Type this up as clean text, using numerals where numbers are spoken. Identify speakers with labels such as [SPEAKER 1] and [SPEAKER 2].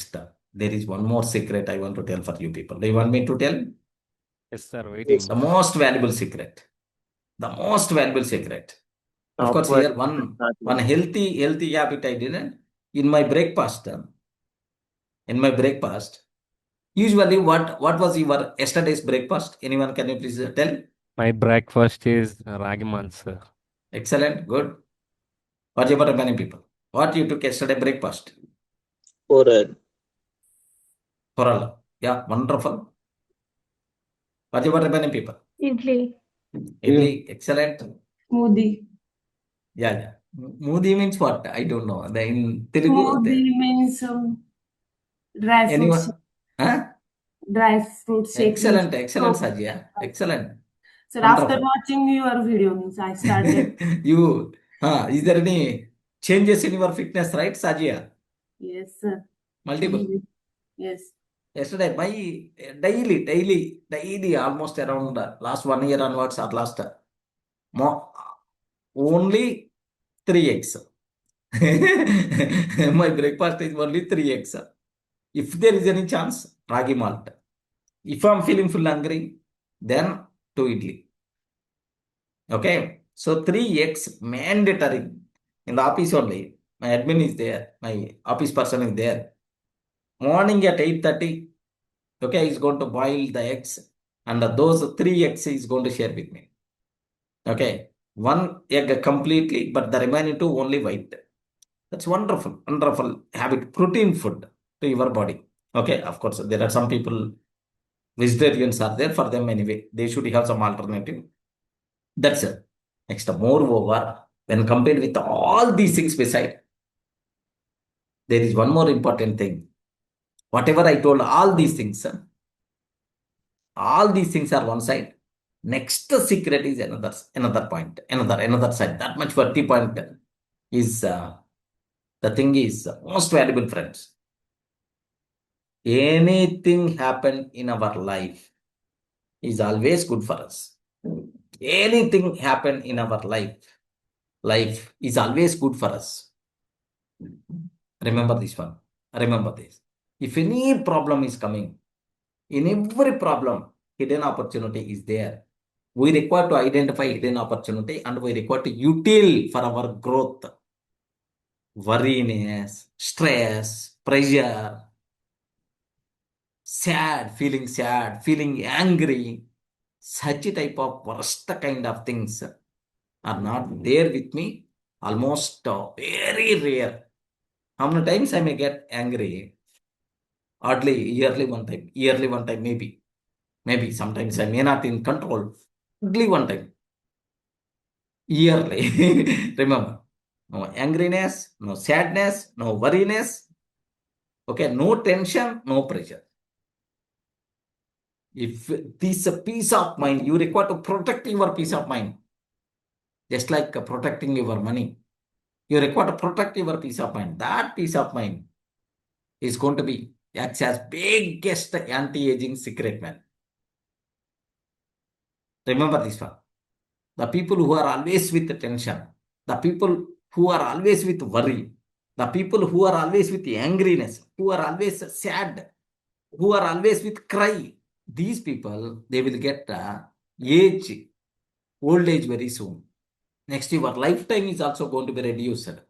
[SPEAKER 1] next. There is one more secret I want to tell for you people. Do you want me to tell?
[SPEAKER 2] Yes, sir. Waiting.
[SPEAKER 1] The most valuable secret. The most valuable secret. Of course,
[SPEAKER 3] Software
[SPEAKER 1] here one healthy habit I didn't. In my breakfast, usually what was your yesterday's breakfast? Anyone can you please tell?
[SPEAKER 2] My breakfast is ragi, sir.
[SPEAKER 1] Excellent, good. What about many people? What you took yesterday breakfast?
[SPEAKER 3] Coral.
[SPEAKER 1] Coral. Yeah, wonderful. What about many people?
[SPEAKER 4] Idli.
[SPEAKER 1] Idli, excellent.
[SPEAKER 4] Smoothie.
[SPEAKER 1] Yeah. Moody means what? I don't know. In Telugu.
[SPEAKER 4] Smoothie means dry fruits.
[SPEAKER 1] Anyone? Huh?
[SPEAKER 4] Dry fruits shake.
[SPEAKER 1] Excellent, Sajia. Excellent.
[SPEAKER 4] So
[SPEAKER 1] Wonderful.
[SPEAKER 4] after watching your video, means I started.
[SPEAKER 1] Is there any changes in your fitness, right, Sajia?
[SPEAKER 4] Yes, sir.
[SPEAKER 1] Multiple.
[SPEAKER 4] Yes.
[SPEAKER 1] Yesterday, my daily, almost around last 1 year onwards or last only 3 eggs. My breakfast is only 3 eggs. If there is any chance, ragi malt. If I'm feeling full hungry, then 2 idli. Okay, so 3 eggs mandatory. In the office only, my admin is there, my office person is there. Morning at 8:30, okay, he's going to boil the eggs, and those 3 eggs he's going to share with me. Okay, 1 egg completely, but the remaining 2 only white. That's wonderful habit, protein food to your body. Okay, of course, there are some people, vegetarians are there, for them anyway. They should have some alternative. That's it. Next, moreover, when compared with all these things beside, there is one more important thing. Whatever I told, all these things are one side. Next secret is another point, another side. That much 40 point is the thing is most valuable, friends. Anything happen in our life is always good for us. Anything happen in our life is always good for us. Remember this one. Remember this. If any problem is coming, in every problem, hidden opportunity is there. We require to identify hidden opportunity and we require to utilize for our growth. Worriness, stress, pressure, feeling angry, such a type of worst kind of things are not there with me. Almost very rare. How many times I may get angry? Oddly, yearly one time, maybe sometimes I may not in control. Oddly one time, yearly. Remember, no angriness, no sadness, no worriness. Okay, no tension, no pressure. If this peace of mind, you require to protect your peace of mind, just like protecting your money. You require to protect your peace of mind. That peace of mind is going to be acts as biggest anti-aging secret, man. Remember this one. The people who are always with tension, the people who are always with worry, the people who are always with angriness, who are always sad, who are always with cry, these people, they will get old age very soon. Next, your lifetime is also going to be reduced.